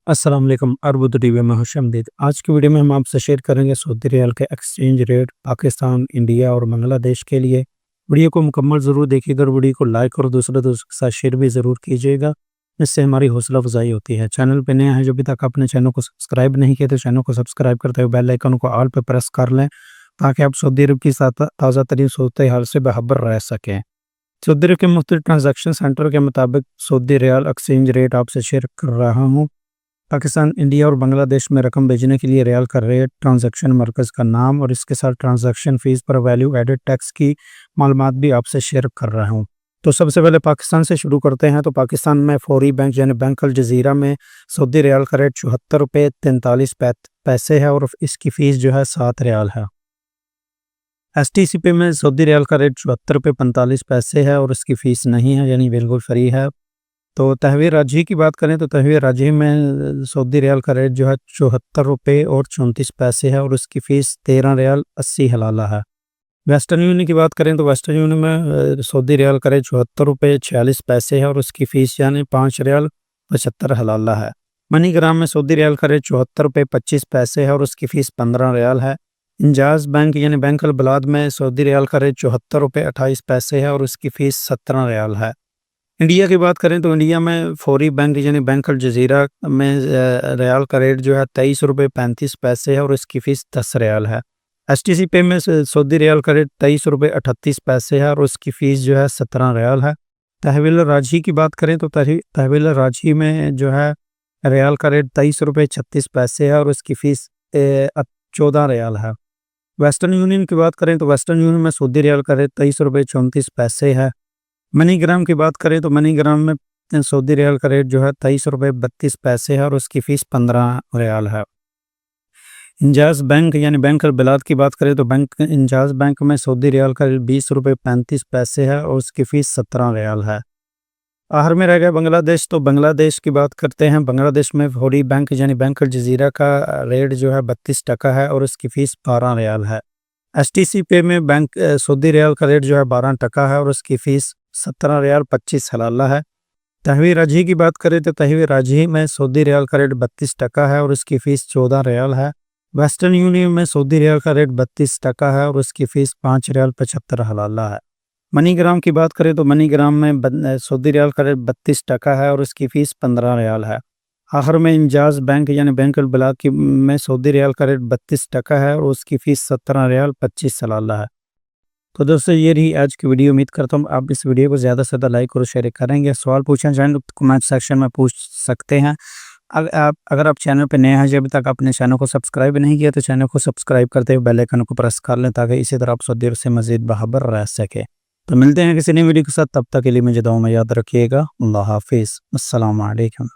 अस्सलाम वालेकुम अरबुद टीवी में खुशामदीद। आज की वीडियो में हम आपसे शेयर करेंगे सऊदी रियाल के एक्सचेंज रेट पाकिस्तान, इंडिया और बांग्लादेश के लिए। वीडियो को मुकम्मल ज़रूर देखिएगा और वीडियो को लाइक और दूसरे दोस्तों के साथ शेयर भी ज़रूर कीजिएगा, इससे हमारी हौसला अफजाई होती है। चैनल पे नया है जो अभी तक अपने चैनल को सब्सक्राइब नहीं किया तो चैनल को सब्सक्राइब करते हुए बेल आइकन को ऑल पे प्रेस कर लें, ताकि आप सऊदी अरब की ताज़ा तरीन सूरत हाल से बाखबर रह सकें। सऊदी अरब के मुख्तलिफ ट्रांजैक्शन सेंटर के मुताबिक सऊदी रियाल एक्सचेंज रेट आपसे शेयर कर रहा हूँ। पाकिस्तान, इंडिया और बांग्लादेश में रकम भेजने के लिए रियाल का रेट, ट्रांजैक्शन मरकज़ का नाम और इसके साथ ट्रांजैक्शन फ़ीस पर वैल्यू एडेड टैक्स की मालूमात भी आपसे शेयर कर रहा हूँ। तो सबसे पहले पाकिस्तान से शुरू करते हैं। तो पाकिस्तान में फ़ौरी बैंक यानी बैंक अल जज़ीरा में सऊदी रियाल का रेट 74 रुपये 43 पैसे है और इसकी फ़ीस जो है 7 रियाल है। STCP में सऊदी रियाल का रेट 74 रुपये 45 पैसे है और इसकी फ़ीस नहीं है, यानी बिल्कुल फ्री है। तो तहवील राजी की बात करें तो तहवील राजी में सऊदी रियाल का रेट जो है 74 रुपये और 34 पैसे है और उसकी फ़ीस 13 रियाल 80 हलाला है। वेस्टर्न यूनियन की बात करें तो वेस्टर्न यूनियन में सऊदी रियाल का रेट 74 रुपये 46 पैसे है और उसकी फ़ीस यानी 5 रियाल 75 हलाला है। मनीग्राम में सऊदी रियाल का रेट 74 रुपये 25 पैसे है और उसकी फ़ीस 15 रियाल है। इंजाज़ बैंक यानी बैंक अल बलाद में सऊदी रियाल का रेट 74 रुपये 28 पैसे है और उसकी फ़ीस 17 रियाल है। इंडिया की बात करें तो इंडिया में फ़ौरी बैंक यानी बैंक अल जज़ीरा में रियाल का रेट जो है 23 रुपये 35 पैसे है और इसकी फ़ीस 10 रियाल है। STCP में सऊदी रियाल का रेट 23 रुपये 38 पैसे है और उसकी फ़ीस जो है 17 रियाल है। तहवील राजी की बात करें तो तहवील राजी में जो है रियाल का रेट 23 रुपये 36 पैसे है और उसकी फ़ीस 14 रियाल है। वेस्टर्न यूनियन की बात करें तो वेस्टर्न यूनियन में सऊदी रियाल का रेट 23 रुपये 34 पैसे है। मनीग्राम की बात करें तो मनीग्राम में सऊदी रियाल का रेट जो है 23 रुपये 32 पैसे है और उसकी फ़ीस 15 रियाल है। इंजाज़ बैंक यानी बैंक अल बिलाद की बात करें तो बैंक इंजाज़ बैंक में सऊदी रियाल का रेट 20 रुपये 35 पैसे है और उसकी फ़ीस 17 रियाल है। आखिर में रह गया बांग्लादेश। तो बांग्लादेश की बात करते हैं। बांग्लादेश में फ़ौरी बैंक यानी बैंक अल जज़ीरा का रेट जो है 32% है और उसकी फ़ीस 12 रियाल है। STCP में बैंक सऊदी रियाल का रेट जो है 12% है और उसकी फ़ीस 17 रियाल 25 हलाला है। तहवील राजी की बात करें तो तहवील राजी में सऊदी रियाल का रेट 32% है और उसकी फ़ीस 14 रियाल है। वेस्टर्न यूनियन में सऊदी रियाल का रेट 32% है और उसकी फ़ीस 5 रियाल 75 हलाला है। मनीग्राम की बात करें तो मनीग्राम में सऊदी रियाल का रेट 32% है और उसकी फ़ीस 15 रियाल है। आखिर में इंजाज़ बैंक यानी बैंक अल बलाद की में सऊदी रियाल का रेट 32% है और उसकी फ़ीस 17 रियाल 25 सलाला है। तो दोस्तों ये रही आज की वीडियो। उम्मीद करता हूँ आप इस वीडियो को ज़्यादा से ज़्यादा लाइक और शेयर करेंगे। सवाल पूछना चाहें तो कमेंट सेक्शन में पूछ सकते हैं। अगर आप चैनल पर नए हैं जो अभी तक अपने चैनल को सब्सक्राइब नहीं किया तो चैनल को सब्सक्राइब करते हुए बेल आइकन को प्रेस कर लें, ताकि इसी तरह आप सऊदी अरब से मज़ीद बाखबर रह सके। तो मिलते हैं किसी नई वीडियो के साथ, तब तक के लिए मुझे दुआ में याद रखिएगा। अल्लाह हाफिज़। अस्सलाम वालेकुम।